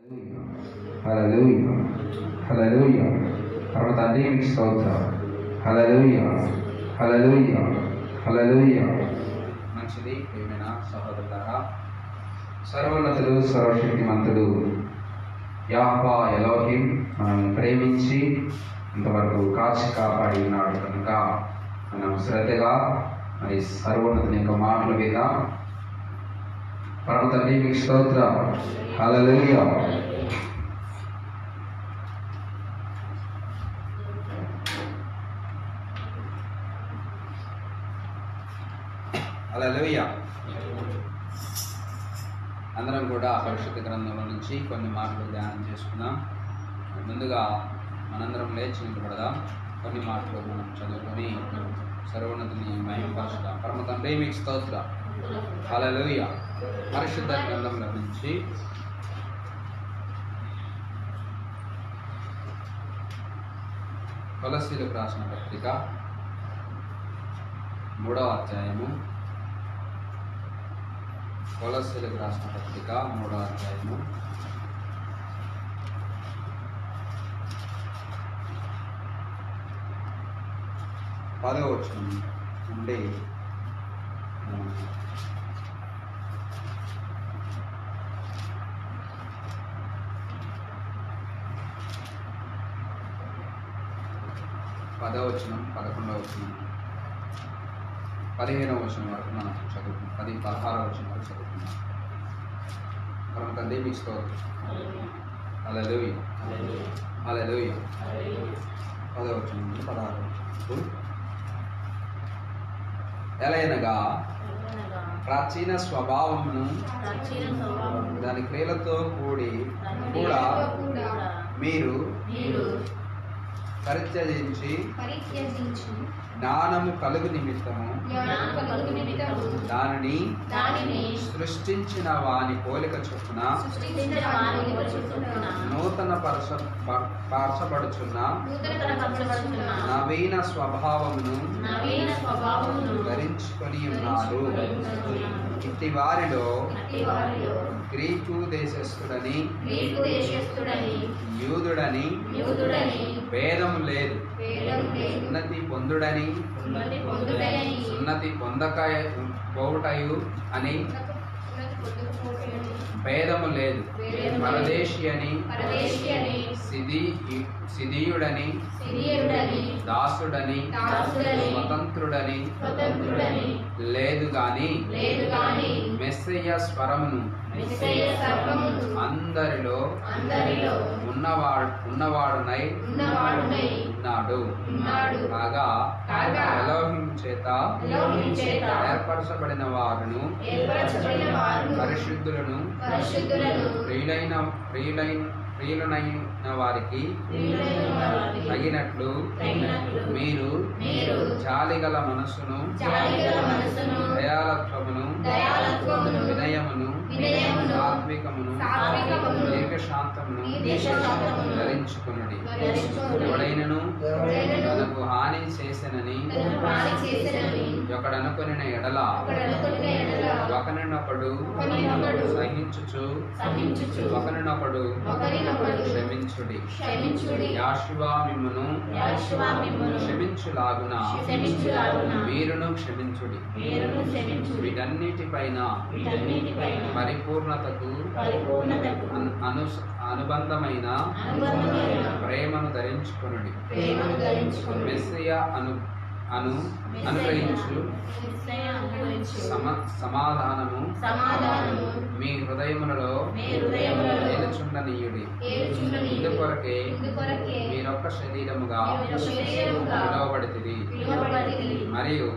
హల్లెలూయా హల్లెలూయా పరమ తండ్రి మీకు స్తోత్రం. హల్లెలూయా హల్లెలూయా హల్లెలూయా. మంచిది ప్రియమైన సహోదరులారా, సర్వోన్నతుడు సర్వశక్తిమంతుడు యెహోవా ఎలోహిం మనం ప్రేమించి ఇంతవరకు కాచి కాపాడి ఉన్నాడు కనుక మనం శ్రద్ధగా మరి సర్వోన్నతుని యొక్క మాటల మీద పరమ తండ్రి మీకు స్తోత్రం. హల్లెలూయా. హల్లెలూయా. అందరం కూడా పరిశుద్ధ గ్రంథంలో నుంచి కొన్ని మాటలు ధ్యానం చేసుకుందాం. ముందుగా మనందరం లేచి నిలబడదాం. కొన్ని మాటలు మనం చదువుకొని సర్వోన్నతిని మహిమపరచుదాం. పరమ తండ్రి మీకు స్తోత్రం. హల్లెలూయా. పరిశుద్ధ గ్రంథంలో నుంచి కొలస్సీలకు రాసిన పత్రిక 3వ అధ్యాయము. కొలస్సీలకు రాసిన పత్రిక 3వ అధ్యాయము 10వ వచనం నుండి పదవ వచనం 11వ వచనం 15వ వచనం వరకు మనం చదువుకుందాం. 16వ వచనం వరకు చదువుకుందాం. పరమ తండ్రి మీకు స్తోత్రం. హల్లెలూయా హల్లెలూయా. 10వ వచనం నుండి 16వ వచనం. ఎలయనగా ప్రాచీన స్వభావమును దాని క్రియలతో కూడా మీరు పరిత్యజించి జ్ఞానము కలుగు నిమిత్తము దానిని సృష్టించిన వాని పోలిక చొప్పున నూతన పరచబడుచున్న నవీన స్వభావమును ధరించుకొని ఉన్నారు. ఇట్టి వారిలో గ్రీకు దేశస్థుడని యూదుడని భేదము లేదు, ఉన్నతి పొందుడని ఉన్నతి పోవుటయు అని భేదము లేదు, పరదేశి అని సిదీయుడని దాసుడని స్వతంత్రుడని లేదు గాని మెస్సయ్య స్వరమును అందరిలో ఉన్నవాడునై ఉన్నాడు. కాగా ఎలోహిం చేత ఏర్పరచబడిన వారును పరిశుద్ధులను ప్రియులైన వారికి తగినట్లు మీరు జాలిగల మనస్సును దయాలత్వమును వినయమును సాత్వికమును దీర్ఘశాంతమును ధరించుకొనుడి. ఎవడైనను తనకు హాని చేసెనని ఒకడనుకొనిన ఎడల ఒకరినొకడు సహించుచు ఒకరినొకడు క్షమించుడి. యెహోవా మిమ్మును క్షమించులాగున మీరును క్షమించుడి. వీటన్నిటిపైన పరిపూర్ణతకు అనుబంధమైన ప్రేమను ధరించుకొనుడి. మెస్సియా అనుగ్రహించు సమాధానము మీ హృదయములలో నిలుచుండనీయుడి. ఇందుకొరకే మీరొక్క శరీరముగా పిలువబడితిరి మరియు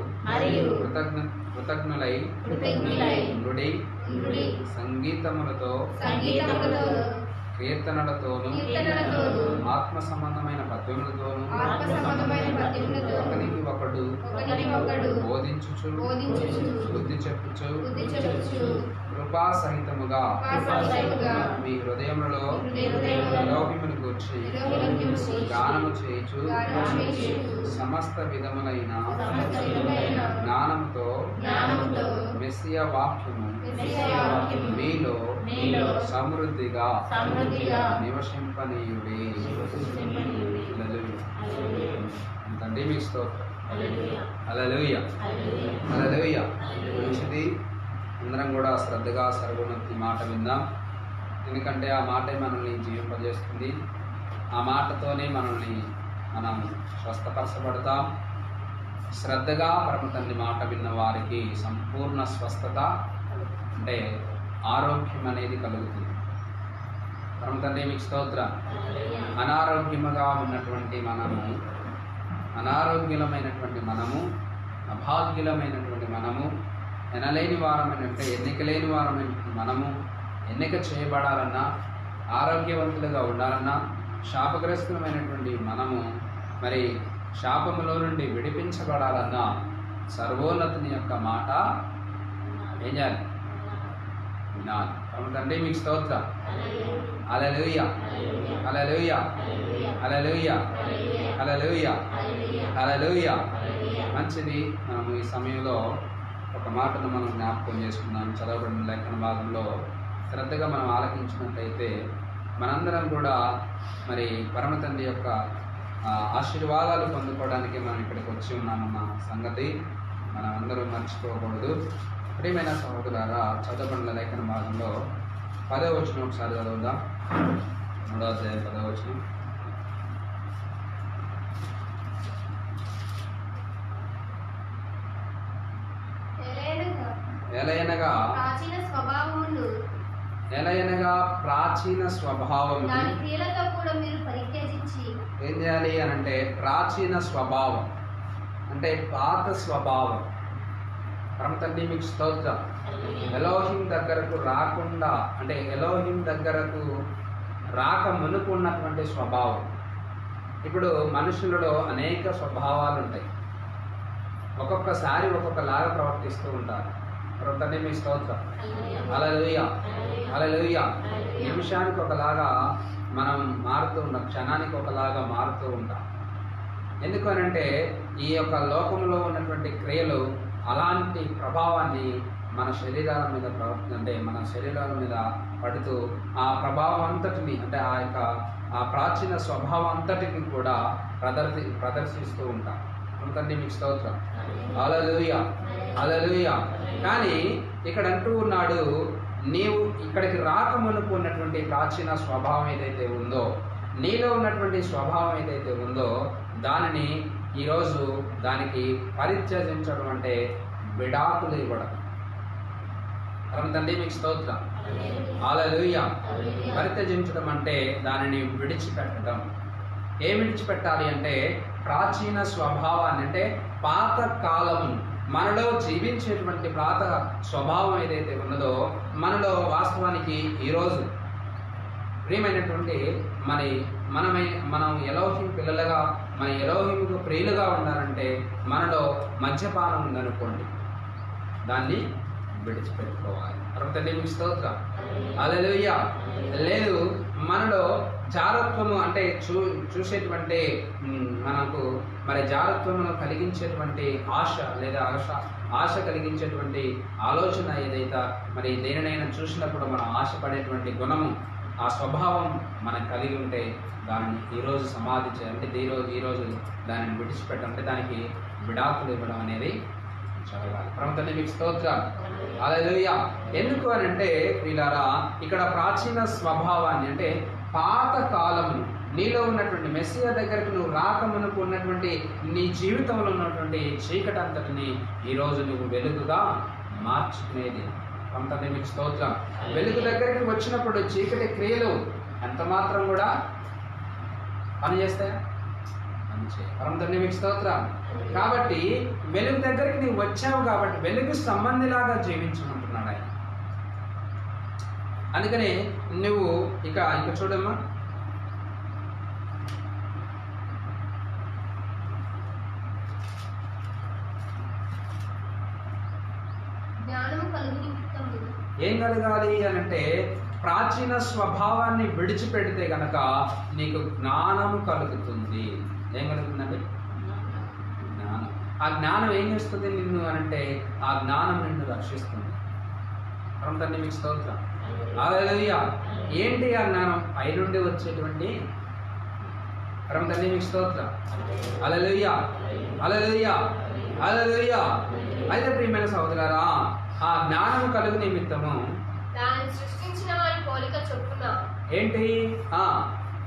కృతజ్ఞులై నుడి సంగీతములతో కీర్తనలతోనూ ఆత్మ సంబంధమైన పద్యములతోనూ ఒకరికి ఒకడు బోధించుచు బుద్ధి చెప్పుచు కృపా సహితముగా మీ హృదయములలో ఎలోహిమును గూర్చి గానము చేయుచు సమస్త విధములైన జ్ఞానముతో మెస్సియా వాక్యము మీలో సమృద్ధిగా నివసింపనీయుడి. తండ్రి మీకు స్తోత్రం. హల్లెలూయా, హల్లెలూయా. మంచిది. అందరం కూడా శ్రద్ధగా సర్వోన్నతి మాట విందాం. ఎందుకంటే ఆ మాటే మనల్ని జీవింపజేస్తుంది. ఆ మాటతోనే మనం స్వస్థపరచబడతాం. శ్రద్ధగా పరమ తండ్రి మాట విన్న వారికి సంపూర్ణ స్వస్థత అంటే ఆరోగ్యం అనేది కలుగుతుంది. పరమ తండ్రి మీకు స్తోత్రం. అనారోగ్యముగా ఉన్నటువంటి అనారోగ్యమైనటువంటి మనము, అభాగ్యులమైనటువంటి మనము, ఎనలేని వారమైనటువంటి ఎన్నిక లేని వారమైనటువంటి మనము, ఎన్నిక చేయబడాలన్నా, ఆరోగ్యవంతులుగా ఉండాలన్నా, శాపగ్రస్తులమైనటువంటి మనము మరి శాపములో నుండి విడిపించబడాలన్నా సర్వోన్నతుని యొక్క మాట ఏం చేయాలి? వినాలి. తండ్రి మీకు స్తోత్రం. హల్లెలూయా, హల్లెలూయా, హల్లెలూయా, హల్లెలూయా, హల్లెలూయా. మంచిది. మనము ఈ సమయంలో ఒక మాటను మనం జ్ఞాపకం చేసుకున్నాం. చదవబడిన లేఖన భాగంలో శ్రద్ధగా మనం ఆలకించినట్లయితే మనందరం కూడా మరి పరమ తండ్రి యొక్క ఆశీర్వాదాలు పొందుకోవడానికి మనం ఇక్కడికి వచ్చి ఉన్నామన్న సంగతి మనం అందరూ మర్చిపోకూడదు. ప్రియమైన సహోదరులారా, చదవబడిన లేఖన భాగంలో 10వ వచనం ఒకసారి చదువుదాం. 3వ అధ్యాయం 10వ వచనం. ఎలయనగా ప్రాచీన స్వభావం ఏం చేయాలి అని అంటే, ప్రాచీన స్వభావం అంటే పాత స్వభావం. పరమ తండ్రి మీకు స్తోత్రం. ఎలోహిం దగ్గరకు రాకుండా అంటే ఎలోహిం దగ్గరకు రాక మునుపు ఉన్నటువంటి స్వభావం. ఇప్పుడు మనుషులలో అనేక స్వభావాలు ఉంటాయి. ఒక్కొక్కసారి ఒక్కొక్కలాగా ప్రవర్తిస్తూ ఉంటారు. పరమ తండ్రి మీకు స్తోత్రం. హల్లెలూయా, హల్లెలూయా. నిమిషానికి ఒకలాగా మనం మారుతూ ఉంటాం, క్షణానికి ఒకలాగా మారుతూ ఉంటాం. ఎందుకనంటే ఈ యొక్క లోకంలో ఉన్నటువంటి క్రియలు అలాంటి ప్రభావాన్ని మన శరీరాల మీద అంటే మన శరీరాల మీద పడుతూ ఆ ప్రభావం అంతటిని అంటే ఆ ప్రాచీన స్వభావం అంతటిని కూడా ప్రదర్శిస్తూ ఉంటాం. అందుకంటే మీకు స్తోత్రం. హల్లెలూయా, హల్లెలూయా. కానీ ఇక్కడ అంటూ ఉన్నాడు, నీవు ఇక్కడికి రాకమునుపు ఉన్నటువంటి ప్రాచీన స్వభావం ఏదైతే ఉందో, నీలో ఉన్నటువంటి స్వభావం ఏదైతే ఉందో దానిని ఈరోజు దానికి పరిత్యజించడం అంటే విడాకులు ఇవ్వడం. తండ్రి మీకు స్తోత్రం. హల్లెలూయా. పరిత్యజించడం అంటే దానిని విడిచిపెట్టడం. ఏం విడిచిపెట్టాలి అంటే ప్రాచీన స్వభావాన్ని అంటే పాత కాలము మనలో జీవించేటువంటి పాత స్వభావం ఏదైతే ఉన్నదో మనలో వాస్తవానికి ఈరోజు ప్రియమైనటువంటి మనం ఎలోహిం పిల్లలుగా మన ఎలోహింకు ప్రియులుగా ఉండాలంటే మనలో మద్యపానం ఉందనుకోండి, దాన్ని విడిచిపెట్టుకోవాలి. తండ్రి మీకు స్తోత్రం. హల్లెలూయా. లేదు, మనలో జారత్వము అంటే చూసేటువంటి మనకు మరి జారత్వమును కలిగించేటువంటి ఆశ లేదా ఆశ కలిగించేటువంటి ఆలోచన ఏదైతే మరి దేనినైనా చూసినప్పుడు మనం ఆశపడేటువంటి గుణము ఆ స్వభావం మనకు కలిగి ఉంటే దాన్ని ఈరోజు సమాధి చేయాలంటే ఈరోజు దానిని విడిచిపెట్టాలంటే దానికి విడాకులు ఇవ్వడం అనేది చదవాలి. ప్రభుత్వాన్ని మీకు స్తోత్రాలు. హల్లెలూయా. ఎందుకు అని అంటే వీళ్ళారా, ఇక్కడ ప్రాచీన స్వభావాన్ని అంటే పాత కాలమును నీలో ఉన్నటువంటి మెస్సియా దగ్గరకు నువ్వు రాకమునకు ఉన్నటువంటి నీ జీవితంలో ఉన్నటువంటి చీకటి అంతటిని ఈరోజు నువ్వు వెలుగుగా మార్చుకునేది. ప్రభుత్వాన్ని మీకు స్తోత్రం. వెలుగు దగ్గరికి వచ్చినప్పుడు చీకటి క్రియలు ఎంత మాత్రం కూడా పనిచేస్తాయా? పరమతండ్రి మీకు స్తోత్రం. కాబట్టి వెలుగు దగ్గరికి నీవు వచ్చావు కాబట్టి వెలుగు సంబంధిలాగా జీవించమంటున్నాడు ఆయన. అందుకని నువ్వు ఇక చూడమ్మా, ఏం కలగాలి అనంటే ప్రాచీన స్వభావాన్ని విడిచిపెడితే గనక నీకు జ్ఞానము కలుగుతుంది. ఏం కలుగుతుందండి? జ్ఞానం. ఆ జ్ఞానం ఏం చేస్తుంది నిన్ను అనంటే ఆ జ్ఞానం నిన్ను రక్షిస్తుంది. తండ్రి మీకు స్తోత్రం. హల్లెలూయా. ఏంటి ఆ జ్ఞానం? పైనుండి వచ్చేటువంటి పరమ తండ్రి మీకు స్తోత్రం. హల్లెలూయా, హల్లెలూయా, హల్లెలూయా. అయితే ప్రియమైన సహోదరులారా, ఆ జ్ఞానం కలుగు నిమిత్తము దానిని సృష్టించిన వారి పోలిక చొప్పున ఏంటి?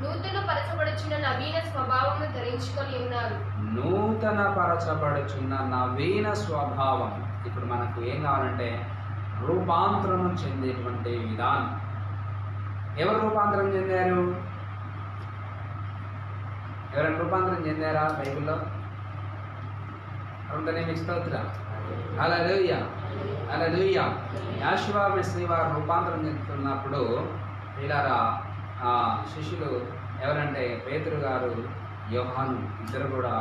నూతన పరచబడుచున్న నవీన స్వభావమును ధరించుకొని ఉన్నారు. నూతన పరచబడుచున్న నవీన స్వభావం. ఇప్పుడు మనకు ఏం కావాలంటే రూపాంతరం చెందేటువంటి విధానం. ఎవరు రూపాంతరం చెందారు? ఎవరైనా రూపాంతరం చెందారా బైబిల్లో? అందుకనే మీకు స్తోత్రం. హల్లెలూయా, హల్లెలూయా. యేషువ మెస్సీ వారు రూపాంతరం చెందుతున్నప్పుడు వీళ్ళారా శిష్యులు ఎవరంటే పేతురు గారు, యోహాను ఇద్దరు కూడా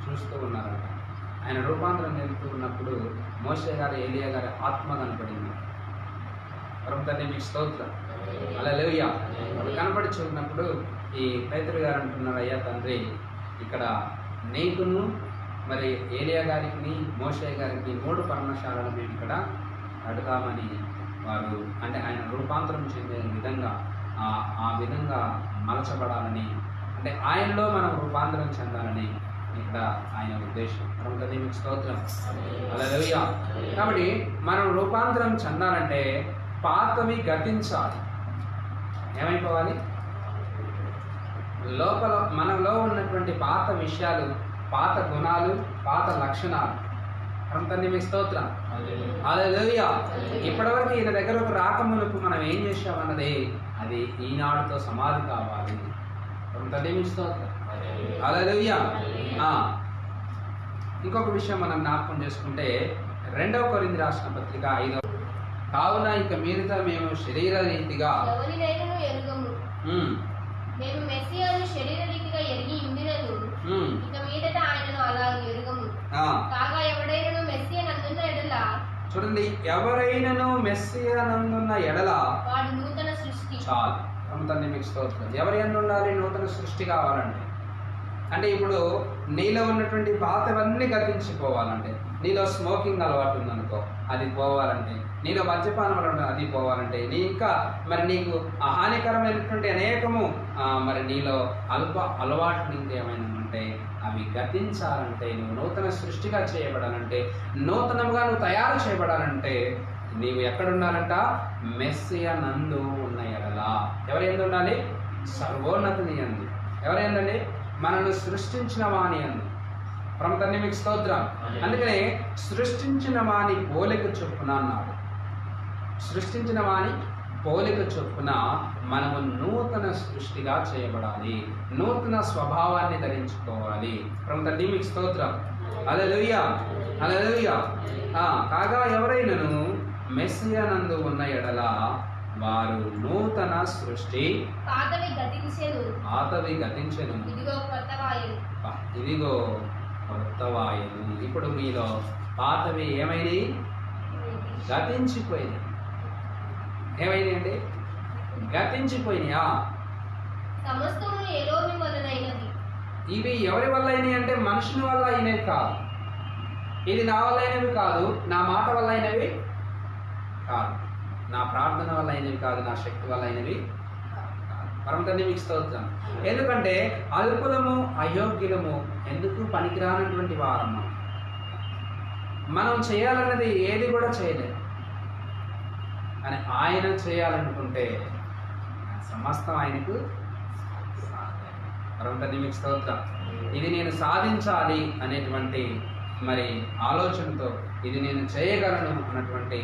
చూస్తూ ఉన్నారంట. ఆయన రూపాంతరం చెందుతూ ఉన్నప్పుడు మోషే గారు, ఏలియా గారి ఆత్మ కనపడింది. ప్రభుత్వాన్ని మీకు స్తోత్రం. హల్లెలూయా. వాళ్ళు కనపడి చూసినప్పుడు ఈ పేతురు గారు అంటున్నారు, అయ్యా తండ్రి, ఇక్కడ నీకును మరి ఏలియా గారికి, మోషే గారికి 3 పర్ణశాలలు మేము ఇక్కడ కడతామని వారు, అంటే ఆయన రూపాంతరం చెందే విధంగా ఆ విధంగా మలచబడాలని, అంటే ఆయనలో మనం రూపాంతరం చెందాలని ఇక్కడ ఆయన ఉద్దేశం. ప్రభుత్వాన్ని మీకు స్తోత్రం. హల్లెలూయా. కాబట్టి మనం రూపాంతరం చెందాలంటే పాతవి గతించాలి. ఏమైపోవాలి? లోపల మనలో ఉన్నటువంటి పాత విషయాలు, పాత గుణాలు, పాత లక్షణాలు. ప్రభుత్వాన్ని మీకు స్తోత్రం. హల్లెలూయా. ఇప్పటివరకు ఈయన దగ్గరకు రాకమునుపు మనం ఏం చేసామన్నది అది ఈనాడుతో సమాధి కావాలి. ప్రభుత్వాన్ని మీకు స్తోత్రం. హల్లెలూయా. ఇంకొక విషయం మనం జ్ఞాపకం చేసుకుంటే 2వ కొరింథీ రాసిన పత్రిక 5వ, కావున ఇక మీదట మేము శరీర రీతిగా ఎవరినైనను ఎరుగము, మేము మెస్సియాను శరీర రీతిగా ఎరిగి ఉండినను ఇక మీదట ఆయనను అలా ఎరుగము. కాగా ఎవడైనను మెస్సియా నందున్న ఎడల, చూడండి, ఎవరైనను మెస్సియా నందున్న ఎడల వాడు నూతన సృష్టి. చాలు. ప్రభుత్వాన్ని మీకు స్తోత్రం. ఎవరి యందు ఉండాలి? నూతన సృష్టి కావాలంటే, అంటే ఇప్పుడు నీలో ఉన్నటువంటి పాతవన్నీ గతించిపోవాలంటే, నీలో స్మోకింగ్ అలవాటు ఉందనుకో, అది పోవాలంటే, నీలో మద్యపానం అది పోవాలంటే, నీ ఇంకా మరి నీకు హానికరమైనటువంటి అనేకము మరి నీలో అలవాట్లు ఇంకేమైనా ఉంటే అవి గతించాలంటే, నువ్వు నూతన సృష్టిగా చేయబడాలంటే, నూతనంగా నువ్వు తయారు చేయబడాలంటే నీవు ఎక్కడుండాలంట? మెస్సియా నందు ఉన్న ఎడల. ఎవరి యందు ఉండాలి? సర్వోన్నతుని యందు. ఎవరి యందండి? మనల్ని సృష్టించిన వాని యందు. ప్రభుత్వాన్ని మీకు స్తోత్రం. అందుకనే సృష్టించిన వాని పోలిక చొప్పున అన్నాడు. సృష్టించిన వాని పోలిక చొప్పున మనము నూతన సృష్టిగా చేయబడాలి, నూతన స్వభావాన్ని ధరించుకోవాలి. ప్రభుత్వాన్ని మీకు స్తోత్రం. హల్లెలూయా, హల్లెలూయా. కాగా ఎవరైనను మెస్సియా నందు ఉన్న ఎడల వారు నూతన సృష్టి, పాతవి గతించెను, ఇదిగో కొత్తవాయను. ఇప్పుడు మీలో పాతవి ఏమైనాయి? గతించిపోయినాయి. ఏమైనాయి అండి? గతించిపోయినాయా? సమస్తము ఎలోహి వలనైనది. ఇవి ఎవరి వల్ల అయినాయి అంటే మనుషుని వల్ల అయినవి కాదు. ఇది నా వల్ల అయినవి కాదు, నా మాట వల్ల అయినవి కాదు, నా ప్రార్థన వల్ల అయినవి కాదు, నా శక్తి వల్ల అయినవి కాదు. పరమతండ్రి మీకు స్తోత్రం. ఎందుకంటే అల్పులము అయోగ్యులము ఎందుకు పనికిరానటువంటి వారమ్మ. మనం చేయాలన్నది ఏది కూడా చేయలేదు, కానీ ఆయన చేయాలనుకుంటే సమస్తం ఆయనకు సాధ్యం. పరమతండ్రి మీకు స్తోత్రం. ఇది నేను సాధించాలి అనేటువంటి మరి ఆలోచనతో, ఇది నేను చేయగలను అన్నటువంటి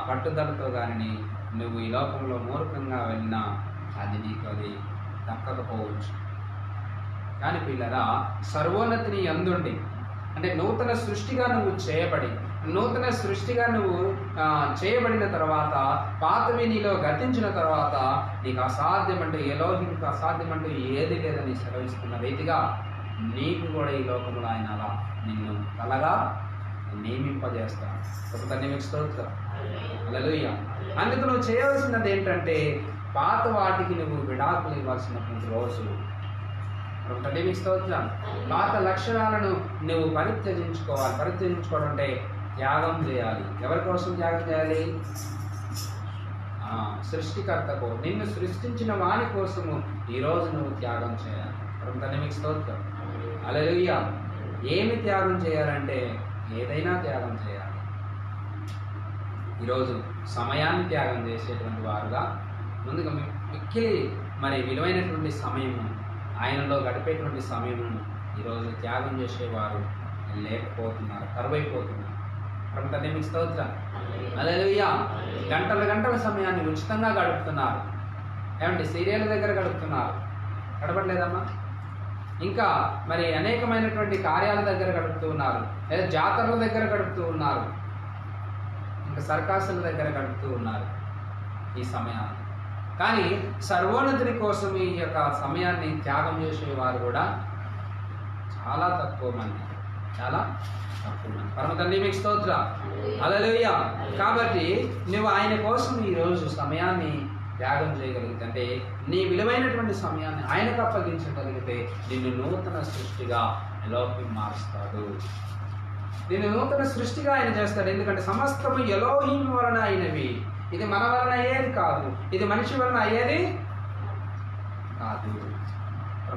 పట్టుదలతో కానీ నువ్వు ఈ లోకంలో మూర్ఖంగా వెళ్ళినా అది నీకు అది దక్కకపోవచ్చు. కానీ పిల్లరా, సర్వోన్నతిని యందుండి, అంటే నూతన సృష్టిగా నువ్వు చేయబడి, నూతన సృష్టిగా నువ్వు చేయబడిన తర్వాత, పాతవి నీలో గతించిన తర్వాత నీకు అసాధ్యమంటూ ఎలోహింకు అసాధ్యమంటూ ఏది లేదని సెలవిస్తున్న రీతిగా నీకు కూడా ఈ లోకంలో ఆయన అలా నిన్ను తలగా నియమింపజేస్తాను. ప్రభుత్వాన్ని మీకు స్తోత్రం. హల్లెలూయా. అందుకు నువ్వు చేయవలసినది ఏంటంటే పాత వాటికి నువ్వు విడాకులు ఇవ్వాల్సినటువంటి రోజు. ప్రభుత్వాన్ని మీకు స్తోత్రం. పాత లక్షణాలను నువ్వు పరిత్యజించుకోవాలి. పరిత్యజించుకోవడం అంటే త్యాగం చేయాలి. ఎవరి కోసం త్యాగం చేయాలి? సృష్టికర్తకు, నిన్ను సృష్టించిన వాని కోసము ఈరోజు నువ్వు త్యాగం చేయాలి. ప్రభుత్వాన్ని మీకు స్తోత్రం. హల్లెలూయా. ఏమి త్యాగం చేయాలంటే ఏదైనా త్యాగం చేయాలి. ఈరోజు సమయాన్ని త్యాగం చేసేటువంటి వారుగా ముందుగా మిక్కిలి మరి విలువైనటువంటి సమయము, ఆయనలో గడిపేటువంటి సమయము ఈరోజు త్యాగం చేసేవారు లేకపోతున్నారు, కరువైపోతున్నారు. ప్రభుత్వాన్ని మీకు స్తోత్రం. హల్లెలూయా. గంటల గంటల సమయాన్ని ఉచితంగా గడుపుతున్నారు. ఏమంటే సీరియల్ దగ్గర గడుపుతున్నారు, గడపట్లేదమ్మా? ఇంకా మరి అనేకమైనటువంటి కార్యాల దగ్గర గడుపుతూ ఉన్నారు, లేదా జాతరల దగ్గర గడుపుతూ ఉన్నారు, ఇంకా సర్కాసుల దగ్గర గడుపుతూ ఉన్నారు ఈ సమయాన్ని. కానీ సర్వోన్నతుని కోసం ఈ యొక్క సమయాన్ని త్యాగం చేసేవారు కూడా చాలా తక్కువ మంది, చాలా తక్కువ మంది. పరమ తండ్రి మీకు స్తోత్రం. హల్లెలూయా. కాబట్టి నువ్వు ఆయన కోసం ఈరోజు సమయాన్ని త్యాగం చేయగలిగితే, అంటే నీ విలువైనటువంటి సమయాన్ని ఆయనకు అప్పగించగలిగితే నిన్ను నూతన సృష్టిగా ఎలోహిం మారుస్తాడు. నిన్ను నూతన సృష్టిగా ఆయన చేస్తాడు. ఎందుకంటే సమస్తము ఎలోహిం వలన అయినవి. ఇది మన వలన అయ్యేది కాదు, ఇది మనిషి వలన అయ్యేది కాదు.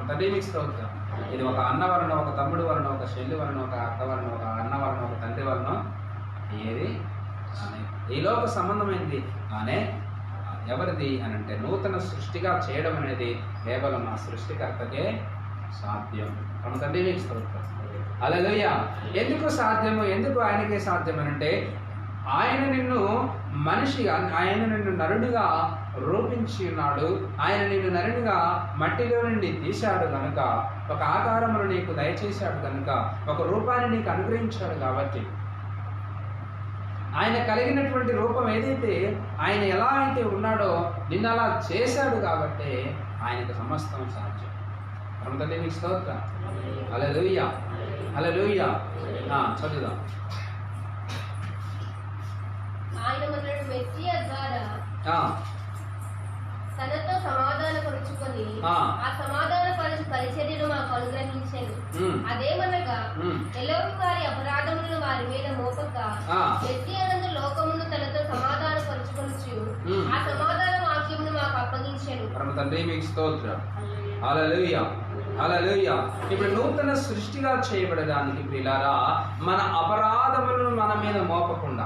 తండ్రి మీకు స్తోత్రం. ఇది ఒక అన్న వలన, ఒక తమ్ముడు వలన, ఒక చెల్లి వలన, ఒక అక్క వలన, ఒక అన్న వలన, ఒక తండ్రి వలన అయ్యేది ఈ లోక సంబంధమైనది కానీ ఎవరిది అని అంటే నూతన సృష్టిగా చేయడం అనేది కేవలం ఆ సృష్టికర్తకే సాధ్యం. మన తండ్రి మీకు స్తోత్రం. హల్లెలూయా. ఎందుకు సాధ్యము, ఎందుకు ఆయనకే సాధ్యం అని అంటే ఆయన నిన్ను మనిషిగా, ఆయన నిన్ను నరుడిగా రూపించి ఉన్నాడు. ఆయన నిన్ను నరుడిగా మట్టిలో నుండి తీశాడు కనుక, ఒక ఆకారమును నీకు దయచేశాడు కనుక, ఒక రూపాన్ని నీకు అనుగ్రహించాడు కాబట్టి, ఆయన కలిగినటువంటి రూపం ఏదైతే, ఆయన ఎలా అయితే ఉన్నాడో నిన్ను అలా చేశాడు కాబట్టి ఆయనకు సమస్తం సాధ్యం. ప్రభుత్వం మీకు స్తోత్రం. హల్లెలూయా. హల్లెలూయా. చదువుదాం. ఆయన మనల్ని మెస్సియా ద్వారా తనతో సమాధానపరుచుకొని ఆ సమాధానపరచు పరిచర్యను మాకు అనుగ్రహించాను. అదేమనగా ఎలోహిం వారి అపరాధములను వారి మీద మోపక మెస్సియానందు లోకమును తనతో సమాధానపరుచుకొనుచు ఆ సమాధాన వాక్యమును మాకు అప్పగించాను. పరమ తండ్రి మీకు స్తోత్రం. హల్లెలూయా. హల్లెలూయా. ఇప్పుడు నూతన సృష్టిగా చేయబడడానికి ప్రియులారా, మన అపరాధములను మన మీద మోపకుండా,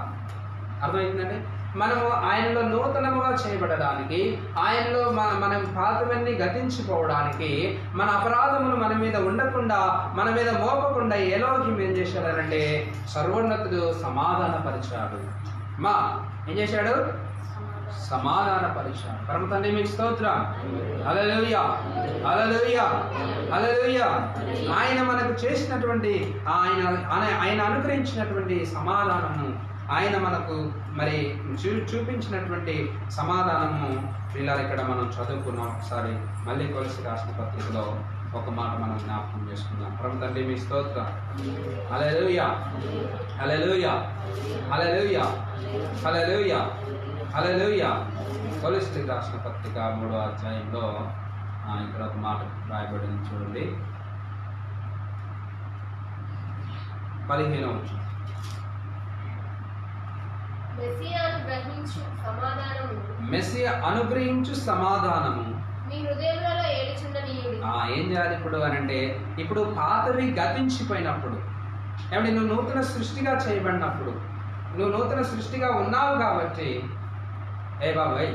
అర్థమవుతుందండి, మనము ఆయనలో నూతనముగా చేయబడడానికి, ఆయనలో మనం పాతవన్నీ గతించిపోవడానికి, మన అపరాధములు మన మీద ఉండకుండా, మన మీద మోపకుండా ఎలోహిం ఏం చేశాడనంటే సర్వోన్నతుడు సమాధానపరిచాడు. ఏం చేశాడు? సమాధానపరిచాడు. పరమ తండ్రి మీకు స్తోత్రం. హల్లెలూయా. హల్లెలూయా. హల్లెలూయా. ఆయన మనకు చేసినటువంటి, ఆయన అనుగ్రహించినటువంటి సమాధానము, ఆయన మనకు మరి చూపించినటువంటి సమాధానము పిల్లలు ఇక్కడ మనం చదువుకున్నాం. ఒకసారి మళ్ళీ కొలసి రాసిన పత్రికలో ఒక మాట మనం జ్ఞాపకం చేసుకుందాం. పరమ తండ్రి మీ స్తోత్రం. హల్లెలూయా. హల్లెలూయా. హల్లెలూయా. హల్లెలూయా. హల్లెలూయా. కొలసి రాసిన పత్రిక 3వ అధ్యాయంలో ఇక్కడ ఒక మాట రాయబడింది చూడండి. 15వ వచనం. మెస్సియా అనుగ్రహించు సమాధానము మీ హృదయములలో ఏలుచుండనీయుడి. ఏం చేయాలి ఇప్పుడు అని అంటే, ఇప్పుడు పాతవి గతించిపోయినప్పుడు, ఏమంటే నువ్వు నూతన సృష్టిగా చేయబడినప్పుడు, నువ్వు నూతన సృష్టిగా ఉన్నావు కాబట్టి, బాబాయ్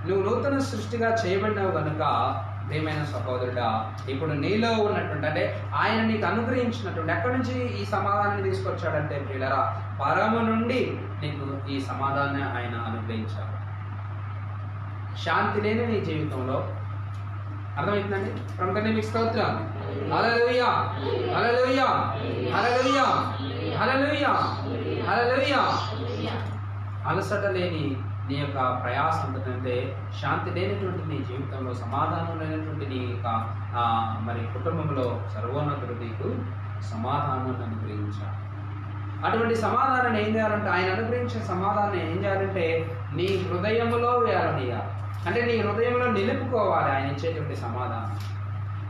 నువ్వు నూతన సృష్టిగా చేయబడినావు కనుక ప్రియమైన సహోదరుడా, ఇప్పుడు నీలో ఉన్నటువంటి, అంటే ఆయన నీకు అనుగ్రహించినటువంటి, ఎక్కడి నుంచి ఈ సమాధానాన్ని తీసుకొచ్చాడంటే ప్రియులరా, పరము నుండి నీకు ఈ సమాధానాన్ని ఆయన అనుగ్రహించాడు. శాంతి లేని నీ జీవితంలో, అర్థమవుతుందండి? ప్రముఖంగా మీకు స్తోత్రం. హల్లెలూయా. హల్లెలూయా. హల్లెలూయా. హల్లెలూయా. హల్లెలూయా. అలసట లేని నీ యొక్క ప్రయాసం అంటే, శాంతి లేనటువంటి నీ జీవితంలో, సమాధానం లేనటువంటి నీ యొక్క మరి కుటుంబంలో సర్వోన్నతుడు నీకు సమాధానాన్ని అనుగ్రహించాడు. అటువంటి సమాధానాన్ని ఏం చేయాలంటే, ఆయన అనుగ్రహించే సమాధానం ఏం చేయాలంటే నీ హృదయంలో వేయాలనియాలి. అంటే నీ హృదయంలో నిలుపుకోవాలి ఆయన ఇచ్చేటువంటి సమాధానం.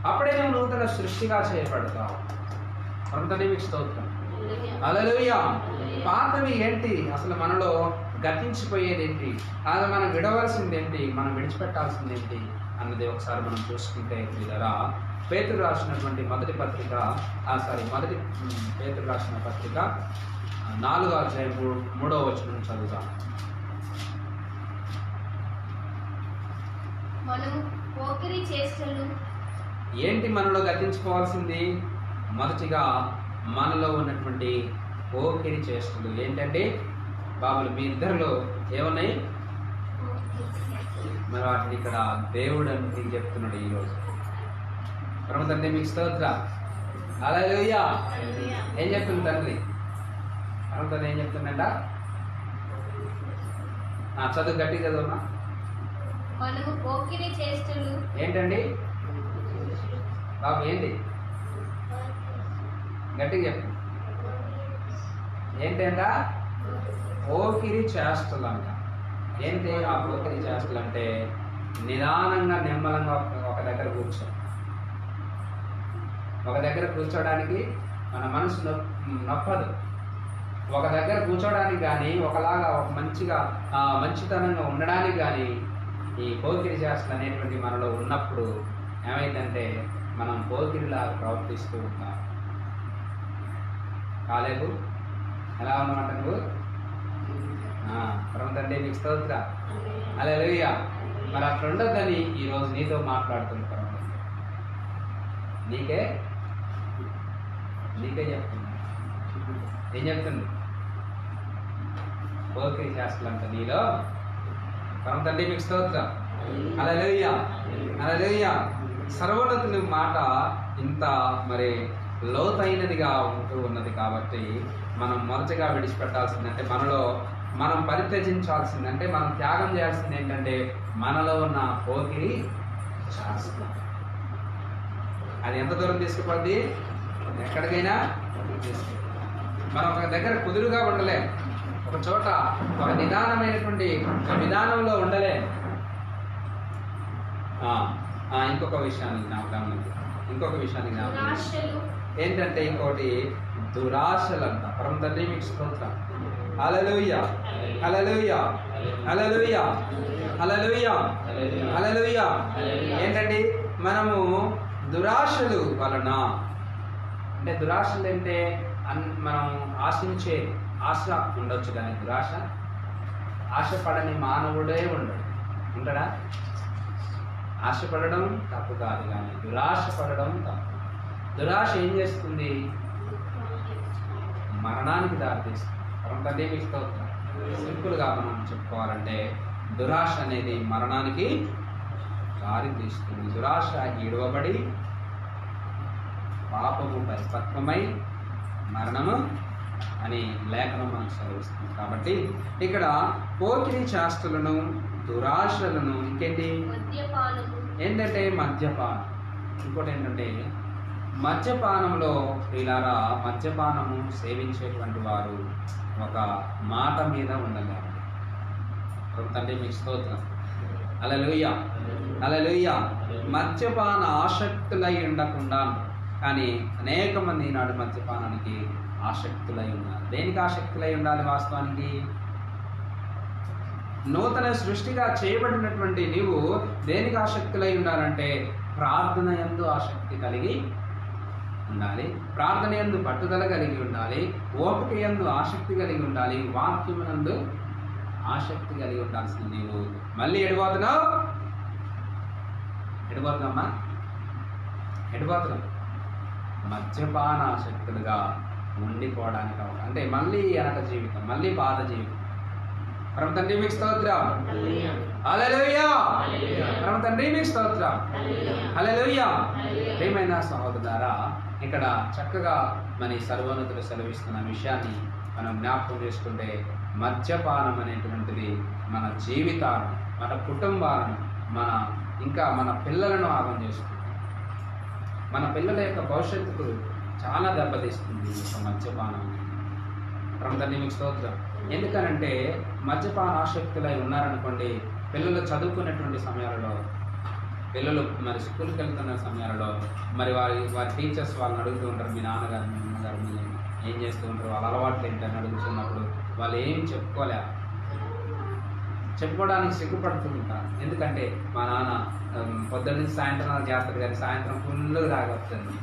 అప్పుడే నువ్వు నూతన సృష్టిగా చేయబడతావు. అంతటి మీకు స్తోత్రం. హల్లెలూయా. పాతవి ఏంటి, అసలు మనలో గతించిపోయేది ఏంటి, అది మనం విడవలసింది ఏంటి, మనం విడిచిపెట్టాల్సింది ఏంటి అన్నది ఒకసారి మనం చూసుకుంటే ద్వారా పేతురు రాసినటువంటి మొదటి పేతురు రాసిన పత్రిక 4వ అధ్యాయం 3వ వచనం చదువుతాం. ఏంటి మనలో గతించుకోవాల్సింది? మొదటిగా మనలో ఉన్నటువంటి పోకిరి చేష్టలు ఏంటంటే బాబులు, మీ ఇద్దరిలో ఏమున్నాయి? మరి వాటిని ఇక్కడ దేవుడు అని చెప్తున్నాడు ఈరోజు. పరమ తండ్రి మీకు స్తోత్రం. హల్లెలూయా. ఏం చెప్తుంది తండ్రి? పరమ తండ్రి ఏం చెప్తుందంట? చదువు గట్టి చదువునా. ఏంటండి బాబు, ఏంటి? గట్టిగా చెప్పు. ఏంటంట? పోకిరి చేష్టలు అంట. ఏంటి ఆ పోకిరి చేష్టలు అంటే? నిదానంగా నిమ్మలంగా ఒక దగ్గర కూర్చోడానికి మన మనసు నొప్పదు. ఒక దగ్గర కూర్చోడానికి కానీ, ఒకలాగా ఒక మంచితనంగా ఉండడానికి కానీ ఈ పోకిరి చేష్టలు అనేటువంటి మనలో ఉన్నప్పుడు ఏమైందంటే మనం పోకిరిలాగా ప్రవర్తిస్తూ ఉంటాం. కాలేబు, ఎలా ఉన్నామంట నువ్వు? పరమతండ్రి మీకు స్తోత్రం. హల్లెలూయా. మరి అట్లా ఉండొద్దని ఈరోజు నీతో మాట్లాడుతుంది పరమతండ్రి. నీకే చెప్తుంది. ఏం చెప్తుంది? పోకిరి చేస్తలంట నీలో. పరమతండ్రి మీకు స్తోత్రం. హల్లెలూయా. హల్లెలూయా. సర్వోన్నతుని మాట ఇంత మరి లోతైనదిగా ఉంటూ ఉన్నది కాబట్టి మనం మొదటగా విడిచిపెట్టాల్సిందంటే, మనలో మనం పరిత్యజించాల్సిందంటే, మనం త్యాగం చేయాల్సింది ఏంటంటే మనలో ఉన్న పోకిరి చేస్తాం. అది ఎంత దూరం తీసుకుపోద్ది? ఎక్కడికైనా మనం ఒక దగ్గర కుదురుగా ఉండలేం, ఒక చోట ఒక నిదానమైనటువంటి విధానంలో ఉండలేం. ఇంకొక విషయాన్ని ఏంటంటే ఇంకోటి దురాశలు అంట. పరమ తండ్రి మీకు స్తోత్రం. హల్లెలూయా. హల్లెలూయా. హల్లెలూయా. హల్లెలూయా. హల్లెలూయా. ఏంటండి? మనము దురాశలు వలన, అంటే దురాశలు అంటే మనం ఆశించే ఆశ ఉండొచ్చు, కానీ ఆశపడని మానవుడే ఉంటాడా? ఆశపడడం తప్పు కాదు, కానీ దురాశ పడడం తప్పు. దురాశ ఏం చేస్తుంది? మరణానికి దారితీస్తుంది. పరమతండ్రి మీకు స్తోత్రం. సింపుల్గా మనం చెప్పుకోవాలంటే దురాశ అనేది మరణానికి దారితీస్తుంది. దురాశ ఈడవబడి పాపము పరిపక్వమై మరణము అని లేఖనం మనకు సెలవిస్తుంది. కాబట్టి ఇక్కడ పోకిరి చేష్టలను, దురాశలను, ఇంకేంటి ఏంటంటే మద్యపానం. ఇంకోటి ఏంటంటే మద్యపానంలో ప్రియులారా, మద్యపానము సేవించేటువంటి వారు ఒక మాట మీద ఉండలేరు. తండ్రి మీకు స్తోత్రం. హల్లెలూయా. హల్లెలూయా. మద్యపాన ఆసక్తులై ఉండకుండా, కానీ అనేక మంది ఈనాడు మద్యపానానికి ఆసక్తులై ఉన్నారు. దేనికి ఆసక్తులై ఉండాలి? వాస్తవానికి నూతన సృష్టిగా చేయబడినటువంటి నీవు దేనికి ఆసక్తులై ఉండాలంటే ప్రార్థన యందు ఆసక్తి కలిగి ఉండాలి, ప్రార్థన యందు పట్టుదల కలిగి ఉండాలి, ఓపిక యందు ఆసక్తి కలిగి ఉండాలి, వాక్యమునందు ఆసక్తి కలిగి ఉండాల్సింది. నీవు మళ్ళీ ఎడిపోతున్నావు మద్యపాన ఆసక్తులుగా ఉండిపోవడానికి అంటే మళ్ళీ వెనక జీవితం, మళ్ళీ పాత జీవితం. పరమ తండ్రి మీకు స్తోత్రం. హల్లెలూయా. పరమ తండ్రి మీకు స్తోత్రం. హల్లెలూయా. ప్రియమైన సహోదరులారా, ఇక్కడ చక్కగా మన సర్వోన్నతులు సెలవిస్తున్న విషయాన్ని మనం జ్ఞాపకం చేసుకుంటే, మద్యపానం అనేటువంటిది మన జీవితాలను, మన కుటుంబాలను, మన పిల్లలను ఆగం చేస్తుంది. మన పిల్లల యొక్క భవిష్యత్తుకు చాలా దెబ్బతీస్తుంది ఈ మద్యపానం. పరమ తండ్రి మీకు స్తోత్రం. ఎందుకనంటే మద్యపాన ఆసక్తులై ఉన్నారనుకోండి, పిల్లలు చదువుకునేటువంటి సమయాలలో, పిల్లలు మరి స్కూల్కి వెళ్తున్న సమయాలలో మరి వారి టీచర్స్ వాళ్ళని అడుగుతూ ఉంటారు, మీ నాన్నగారు మీ అమ్మగారు ఏం చేస్తూ ఉంటారు, వాళ్ళ అలవాట్లు ఏంటని అడుగుతున్నప్పుడు వాళ్ళు ఏం చెప్పుకోవడానికి సిగ్గుపడుతూ ఉంటారు. ఎందుకంటే మా నాన్న పొద్దున్న నుంచి సాయంత్రం చేస్తారు కానీ సాయంత్రం ఫుల్గా తాగొస్తుంది.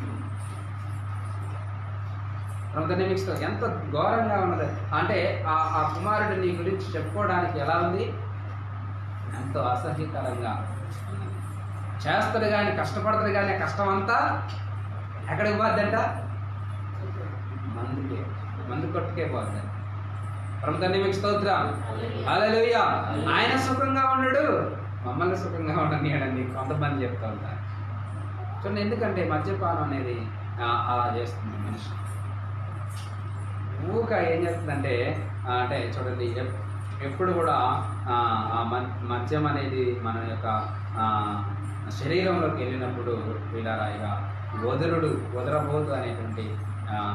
మిక్స్తో ఎంత ఘోరంగా ఉన్నది అంటే ఆ కుమారుడు నీ గురించి చెప్పుకోవడానికి ఎలా ఉంది, ఎంతో అసహ్యకరంగా చేస్తాడు. కానీ కష్టపడతాడు కానీ కష్టం అంతా ఎక్కడికి పోద్దంట, మందు కొట్టుకే పోద్దంట. మీకు స్తోత్రం, హల్లెలూయా. ఆయన సుఖంగా ఉన్నాడు, మమ్మల్ని సుఖంగా ఉండనియడండి కొంతమంది చెప్తా ఉంటారు. చూడండి, ఎందుకంటే మద్యపానం అనేది అలా చేస్తుంది మనిషి. ఊక ఏం చేస్తుందంటే అంటే చూడండి, ఎప్పుడు కూడా మద్యం అనేది మన యొక్క శరీరంలోకి వెళ్ళినప్పుడు వీళ్ళరాయిగా వదరబోతు అనేటువంటి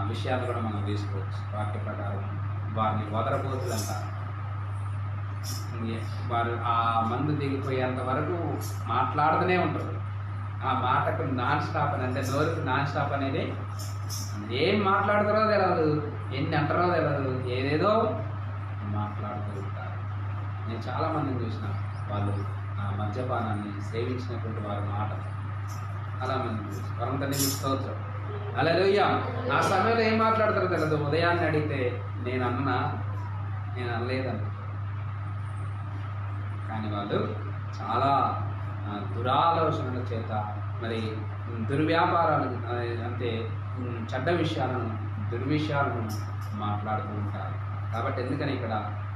విషయాలు కూడా మనం తీసుకోవచ్చు. వాక్య ప్రకారం వారిని వదరబోతులు అంటారు. వారు ఆ మందు దిగిపోయేంత వరకు మాట్లాడుతూనే ఉంటారు. ఆ మాటకు నాన్ స్టాప్ అని, అంటే నోరుకు నాన్ స్టాప్ అనేది ఏం మాట్లాడతారో తెలియదు, ఎన్ని అంటారో తెలియదు, ఏదేదో మాట్లాడుతూ ఉంటారు. నేను చాలామందిని చూసిన వాళ్ళు ఆ మద్యపానాన్ని సేవించినటువంటి వారి మాట చాలామంది పరమతండ్రి మీకు స్తోత్రం, హల్లెలూయా. ఆ సమయంలో ఏం మాట్లాడతారో తెలియదు. ఉదయాన్నే అడిగితే నేను అనలేదని, కానీ వాళ్ళు చాలా దురాలోచనల చేత మరి దుర్వ్యాపారాలు అంటే చెడ్డ విషయాలను దుర్విషయాలను మాట్లాడుతూ ఉంటారు. కాబట్టి ఎందుకని ఇక్కడ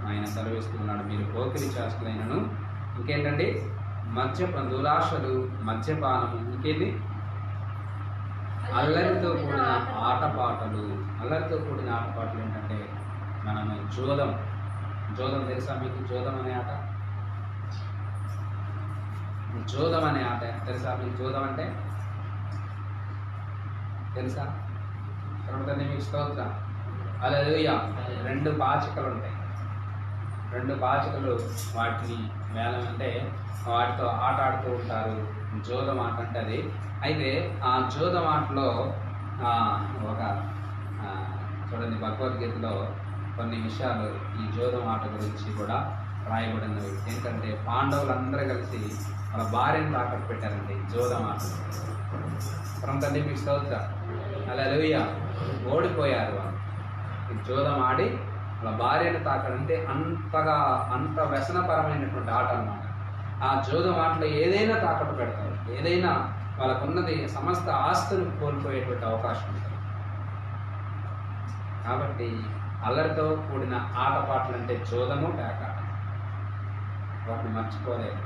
ఆయన సెలవిస్తున్నాడు, మీరు పోకిరి చేష్టలైనను ఇంకేంటండి దురాశలు, మద్యపానము, ఇంకేంటి అల్లరితో కూడిన ఆటపాటలు. అల్లరితో కూడిన ఆటపాటలు ఏంటంటే మనము జోదం తెలుసా మీకు? జోదం అనే ఆట తెలుసా మీకు? జోదం అంటే తెలుసా? తర్వాత మీకు స్తోత్రం, హల్లెలూయా. 2 పాచికలు ఉంటాయి. 2 పాచికలు వాటిని వేలం అంటే వాటితో ఆట ఆడుతూ ఉంటారు. జోదం ఆట అంటే అది. అయితే ఆ జోదం ఆటలో ఒక చూడండి, భగవద్గీతలో కొన్ని విషయాలు ఈ జోదం ఆట గురించి కూడా రాయబడినవి. ఏంటంటే పాండవులందరూ కలిసి వాళ్ళ భార్యను తాకట్టు పెట్టారండి జోదం ఆట. తండ్రి మీకు స్తోత్రం, హల్లెలూయా. ఓడిపోయారు వాళ్ళు. జోదం ఆడి వాళ్ళ భార్యను తాకడంటే అంత వ్యసనపరమైనటువంటి ఆట అన్నమాట. ఆ జోదం ఆటలో ఏదైనా తాకట్టు పెడతారు, ఏదైనా వాళ్ళకున్నది సమస్త ఆస్తులు కోల్పోయేటువంటి అవకాశం ఉంటుంది. కాబట్టి అల్లరితో కూడిన ఆటపాటలు అంటే జోదము, పేకాట, వాటిని మర్చిపోలేదు.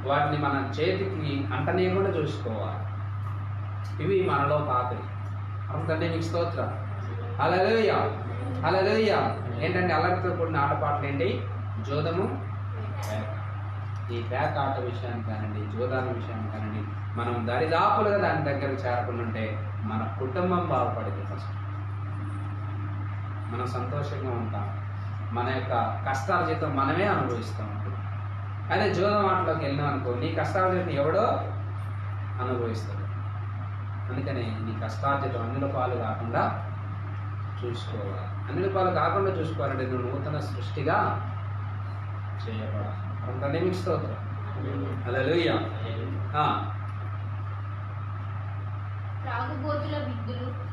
వాటిని మన చేతికి అంటనే కూడా చూసుకోవాలి. ఇవి మనలో పాతవి. అందుకంటే మీకు స్తోత్రం, హల్లెలూయా, హల్లెలూయా. ఏంటంటే అల్లరితో కూడిన ఆటపాటలు ఏంటి? జోదము, పేక. ఈ పేక ఆట విషయానికి కానండి, జోదాల విషయానికి కానండి, మనం దరిదాపులుగా దాని దగ్గర చేరకుంటుంటే మన కుటుంబం బాగుపడింది. ఫస్ట్ మనం సంతోషంగా ఉంటాం, మన యొక్క కష్టార్జితం మనమే అనుభవిస్తాం. అదే జోదం ఆటలోకి వెళ్ళినాం అనుకో, నీ కష్టార్జితం ఎవడో అనుభవిస్తాడు. అందుకని నీ కష్టార్జితం అన్నిల పాలు కాకుండా చూసుకోవాలి. అన్నిల పాలు కాకుండా చూసుకోవాలంటే నువ్వు నూతన సృష్టిగా చేయబడాలి. అంతనే మీకు స్తోత్రం, హల్లెలూయా.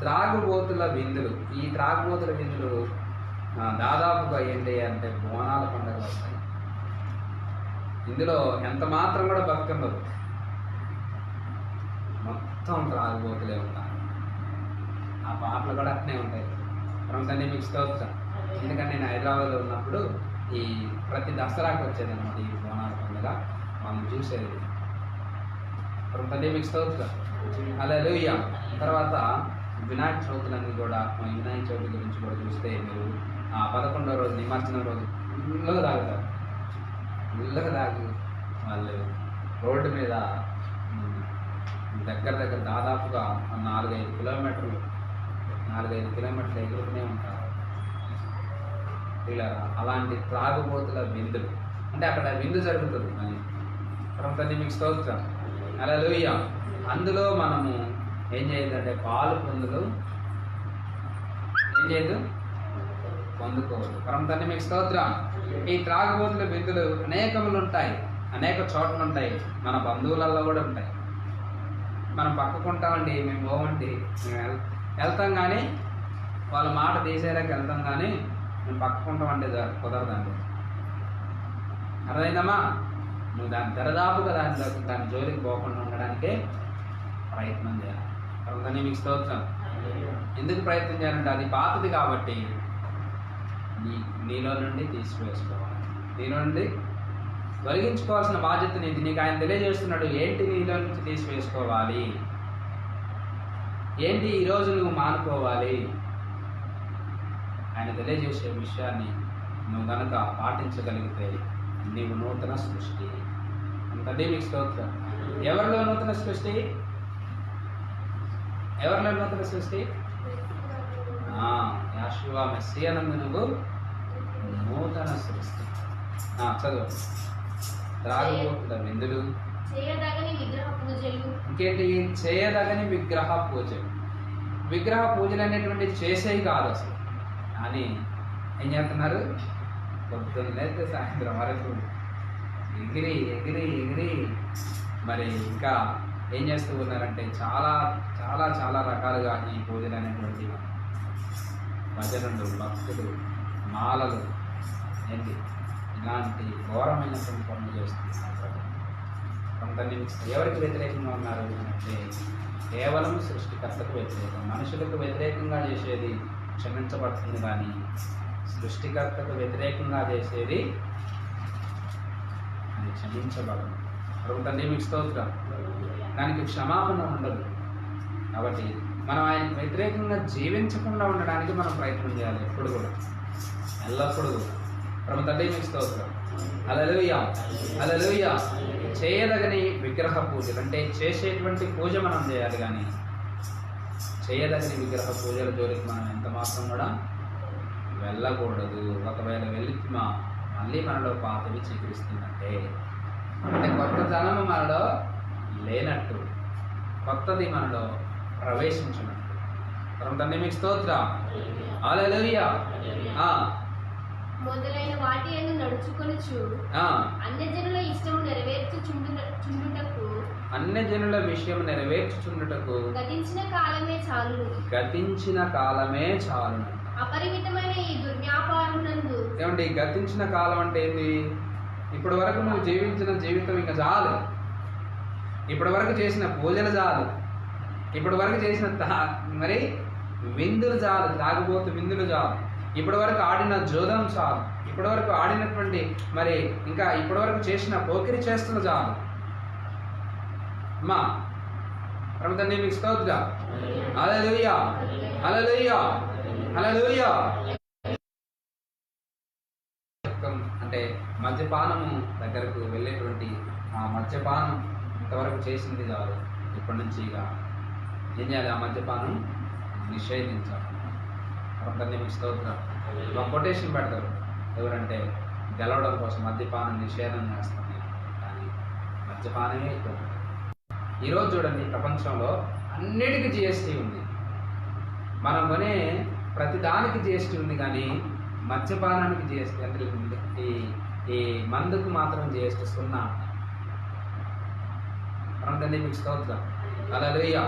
త్రాగుబోతుల విందులు. ఈ త్రాగుబోతుల విందులు దాదాపుగా ఏంటి అంటే బోనాల పండుగలు వస్తాయి. ఇందులో ఎంత మాత్రం కూడా భక్తి ఉండదు, మొత్తం త్రాగుబోతులే ఉంటారు. ఆ పాటలు కూడా అట్నే ఉంటాయి. అంతనే మీకు స్తోత్రం. ఎందుకంటే నేను హైదరాబాద్లో ఉన్నప్పుడు ఈ ప్రతి దసరాకి వచ్చేది అన్నమాట ఈ బోనాల పండుగ. మనం చూసేది. అంతనే మీకు స్తోత్రం, హల్లెలూయా. తర్వాత వినాయక చవితులన్నీ కూడా, వినాయక చవితి గురించి కూడా చూస్తే మీరు 11వ రోజు నిమజ్జనం రోజు ఫుల్గా తాగుతారు. ఫుల్గా తాగి వాళ్ళు రోడ్డు మీద దగ్గర దాదాపుగా 4-5 కిలోమీటర్లు ఎగురుతూనే ఉంటారు. ఇలా అలాంటి త్రాగుబోతుల విందులు అంటే అక్కడ విందు జరుగుతుంది. మళ్ళీ తర్వాత మీకు స్తోత్రం, హల్లెలూయా. అందులో మనము ఏం చేయాలంటే పాలు పొందులు ఏం చేయదు, పొందుకోవద్దు. పరమ తండ్రి మీకు స్తోత్రం. ఈ త్రాగుబోతుల విధులు అనేకములు ఉంటాయి, అనేక చోట్ల ఉంటాయి, మన బంధువులలో కూడా ఉంటాయి. మనం పక్కకుంటామండి, మేము పోవండి, మేము వెళ్తాం కానీ వాళ్ళ మాట తీసేలాక వెళ్తాం కానీ మేము పక్కకుంటామండి, కుదరదండి. అర్థమైందమ్మా? నువ్వు దాని దరదాపుగా దాని జోలికి పోకుండా ఉండడానికే ప్రయత్నం చేయాలి. అందుకని మీకు స్తోత్రం. ఎందుకు ప్రయత్నం చేయాలంటే అది పాతది కాబట్టి నీలో నుండి తీసివేసుకోవాలి, నీలో నుండి తొలగించుకోవాల్సిన బాధ్యత నీది. నీకు ఆయన తెలియజేస్తున్నాడు ఏంటి నీలో నుంచి తీసివేసుకోవాలి, ఏంటి ఈరోజు నువ్వు మానుకోవాలి. ఆయన తెలియజేసే విషయాన్ని నువ్వు కనుక పాటించగలిగితే నీవు నూతన సృష్టి. అంతటి మీకు స్తోత్రం. ఎవరిలో నూతన సృష్టి? ఎవరిలో నూతన సృష్టి? యేషూవా మెస్సియా నందు నువ్వు నూతన సృష్టి. చదువు. త్రాగుబోతుల విందులు, ఇంకేంటి? చేయదగని విగ్రహ పూజలు. విగ్రహ పూజలు అనేటువంటివి చేసేవి కాదు అసలు, కానీ ఏం చేస్తున్నారు? పొద్దున్నైతే సాయంత్రం వరకు ఎగిరి ఎగిరి ఎగిరి మరి ఇంకా ఏం చేస్తూ ఉన్నారంటే చాలా చాలా చాలా రకాలుగా ఈ పూజలు అనేటువంటి భజనలు, భక్తులు, మాలలు ఏంటి ఇలాంటి ఘోరమైనటువంటి పనులు చేస్తున్నారు. కొంత ఎవరికి వ్యతిరేకంగా ఉన్నారు అంటే కేవలం సృష్టికర్తకు వ్యతిరేకం. మనుషులకు వ్యతిరేకంగా చేసేది క్షమించబడుతుంది, కానీ సృష్టికర్తకు వ్యతిరేకంగా చేసేది అది క్షమించబడదు. తండ్రి మీకు స్తోత్రం. దానికి క్షమాపణ ఉండదు. కాబట్టి మనం ఆయనకు వ్యతిరేకంగా జీవించకుండా ఉండడానికి మనం ప్రయత్నం చేయాలి ఎప్పుడు కూడా, ఎల్లప్పుడూ. ప్రభు తండ్రి మీకు స్తోత్రం. హల్లెలూయా, హల్లెలూయా. చేయదగని విగ్రహ పూజలు అంటే చేసేటువంటి పూజ మనం చేయాలి, కానీ చేయదగని విగ్రహ పూజల జోలికి మనం ఎంత మాత్రం కూడా వెళ్ళకూడదు. ఒకవేళ వెళ్ళి మళ్ళీ మనలో పాతవి చిగురిస్తుందంటే అంటే కొత్త తనము మనలో లేనట్టు, కొత్తది మనలో ప్రవేశించినట్టు. తండ్రి మీకు స్తోత్రం. హల్లెలూయా. మొదలైన వాటి యందు నడుచుకొనుచు అన్యజనుల ఇష్టము నెరవేర్చుచుండుటకు, అన్యజనుల విషయం నెరవేర్చుచుండుటకు గతించిన కాలమే చాలును, గతించిన కాలమే చాలును. అపరిమితమైన ఈ దుర్వ్యాపారమునందు ఏమండి గతించిన కాలం అంటే ఏంది? ఇప్పటి వరకు నువ్వు జీవించిన జీవితం ఇంకా చాలు, ఇప్పటి వరకు చేసిన పూజలు చాలు, ఇప్పటి వరకు చేసిన మరి విందులు చాలు, తాగుబోతు విందులు చాలు, ఇప్పటి వరకు ఆడిన జోదం చాలు, ఇప్పటి వరకు ఆడినటువంటి మరి ఇంకా ఇప్పటి వరకు చేసిన పోకిరి చేస్తున్న చాలు. అమ్మా ప్రభు తండ్రి మీకు స్తోత్రం. హల్లెలూయా, హల్లెలూయా, హల్లెలూయా. అంటే మద్యపానము దగ్గరకు వెళ్ళేటువంటి ఆ మద్యపానం ఇంతవరకు చేసింది చాలు, ఇప్పటి నుంచి ఇక ఏం చేయాలి? ఆ మద్యపానం నిషేధించాలి. అందరినీ మీకు స్తోత్రం. ఒక కొటేషన్ పెడతారు, ఎవరంటే గెలవడం కోసం మద్యపానం నిషేధం చేస్తుంది, కానీ మద్యపానమే ఎక్కువ. ఈరోజు చూడండి, ప్రపంచంలో అన్నిటికీ జిఎస్టీ ఉంది, మనం కొనే ప్రతి దానికి జిఎస్టీ ఉంది, కానీ మద్యపానానికి జిఎస్టీ అంటే ఈ మందుకు మాత్రం జిఎస్టీ 0. అందరినీ మీకు స్తోత్రం. హల్లెలూయా.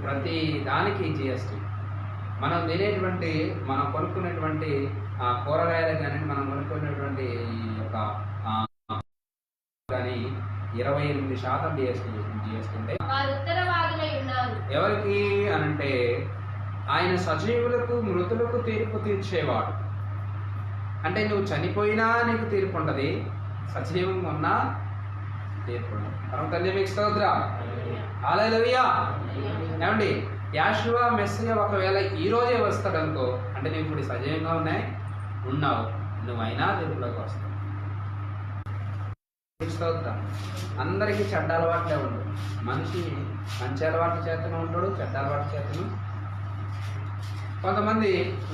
ప్రతి దానికి జిఎస్టీ. మనం తినేటువంటి, మనం కొనుక్కునేటువంటి కూరగాయలకు కానీ, మనం కొనుక్కునేటువంటి యొక్క కానీ 28% జిఎస్టీ ఉంటే ఎవరికి అనంటే ఆయన సజీవులకు మృతులకు తీర్పు తీర్చేవాడు. అంటే నువ్వు చనిపోయినా నీకు తీర్పు ఉంటుంది, సజీవంగా ఉన్నా తీర్పు ఉండదు. పరమ తండ్రి మీకు స్తోత్రం. హల్లెలూయా. ఏమండి యేషూవా మెస్సియా ఒకవేళ ఈ రోజే వస్తాడు అనుకో, అంటే నువ్వు ఇప్పుడు సజీవంగా ఉన్నావు, నువ్వైనా తీర్పులోకి వస్తావు. స్తోత్రం. అందరికీ చెడ్డ అలవాట్లే ఉండవు. మనిషి మంచి అలవాట్ల చేతను ఉంటాడు, చెడ్డ అలవాట్ల చేతను. కొంతమంది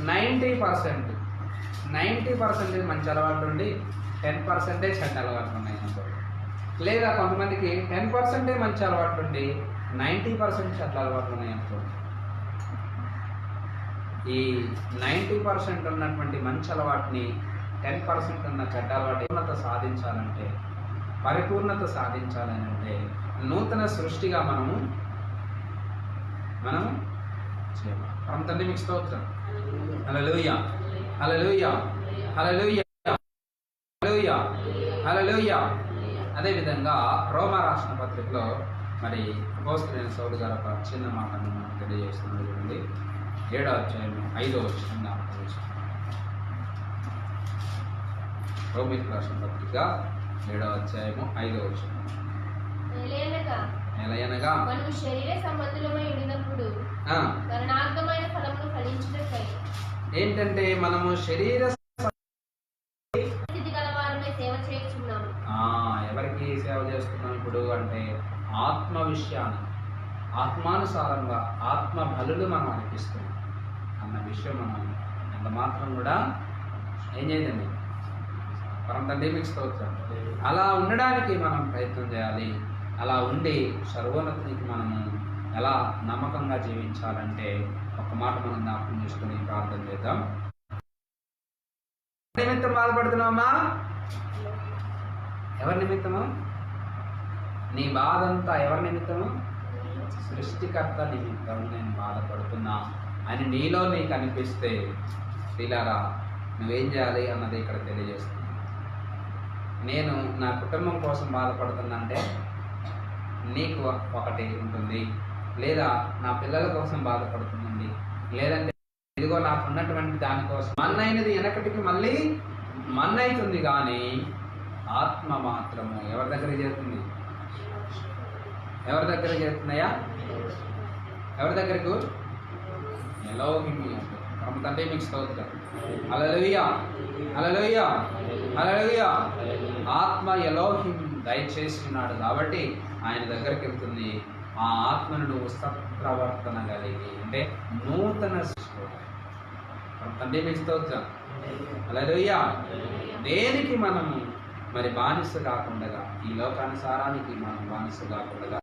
90% మంచి అలవాట్లు ఉండి 10% చెడ్డ అలవాట్లు ఉన్నాయి అనుకోండి. లేదా కొంతమందికి 10% మంచి అలవాట్లు ఉండి 90% చెడ్డ అలవాట్లు ఉన్నాయి అనుకోండి. ఈ 90% ఉన్నటువంటి మంచి అలవాటుని 10% ఉన్న చెడ్డ అలవాటు పూర్ణత సాధించాలంటే, పరిపూర్ణత సాధించాలంటే నూతన సృష్టిగా మనము చేయాలి. పరమ తండ్రి మీకు స్తోత్రం. హల్లెలూయా, హల్లెలూయా, హల్లెలూయా, హల్లెలూయా, హల్లెలూయా. అదేవిధంగా రోమా రాసిన పత్రికలో మరి అపోస్తలుడైన సౌలు గారు ఒక చిన్న మాటను మనకు తెలియజేస్తున్నారు. చూడండి, 7వ అధ్యాయం 5వ వచనం. రోమీయులకు రాసిన పత్రిక 7వ అధ్యాయము 5వ వచనం. ఎలయనగా మనము శరీర సంబంధులమై ఉండినప్పుడు మరణార్థమైన ఫలమును ఫలించుటకై ఏంటంటే మనము శరీర స్థితి గలవారమై సేవ చేస్తున్నాము. ఎవరికి సేవ చేస్తున్నాం ఇప్పుడు అంటే ఆత్మ విషయాన్ని, ఆత్మానుసారంగా ఆత్మ బలులు మనం అనిపిస్తున్నాం అన్న విషయం మనం ఎంత మాత్రం కూడా ఏం చేయదండి. పరమ తండ్రి మీకు స్తోత్రం. అలా ఉండడానికి మనం ప్రయత్నం చేయాలి. అలా ఉండి సర్వోన్నతికి మనము ఎలా నమ్మకంగా జీవించాలంటే ఒక మాట మనం జ్ఞాపకం చేసుకుని ప్రార్థన చేద్దాం. నిమిత్తం బాధపడుతున్నామా? ఎవరి నిమిత్తము? నీ బాధ అంతా ఎవరి నిమిత్తము? సృష్టికర్త నిమిత్తం నేను బాధపడుతున్నా అని నీలో నీకు అనిపిస్తే శ్రీలారా నువ్వేం చేయాలి అన్నది ఇక్కడ తెలియజేస్తుంది. నేను నా కుటుంబం కోసం బాధపడుతున్నా అంటే నీకు ఒకటి ఉంటుంది, లేదా నా పిల్లల కోసం బాధపడుతుందండి, లేదంటే ఇదిగో నాకు ఉన్నటువంటి దానికోసం మన్నైనది వెనకటికి మళ్ళీ మన్నైతుంది. కానీ ఆత్మ మాత్రము ఎవరి దగ్గర చేరుతుంది? ఎవరి దగ్గర చేరుతున్నాయా? ఎవరి దగ్గరకు? ఎలోహిమి. పరమ తండ్రి మీకు స్తోత్రం. హల్లెలూయా, హల్లెలూయా, హల్లెలూయా. ఆత్మ ఎలోహిం దయచేసి ఉన్నాడు కాబట్టి ఆయన దగ్గరికి వెళ్తుంది. ఆ ఆత్మను నువ్వు సత్ప్రవర్తన కలిగి అంటే నూతన తండ్రి మీకు స్తోత్రం. హల్లెలూయా. దేనికి మనము మరి బానిస కాకుండా, ఈ లోకానుసారానికి మనం బానిస కాకుండా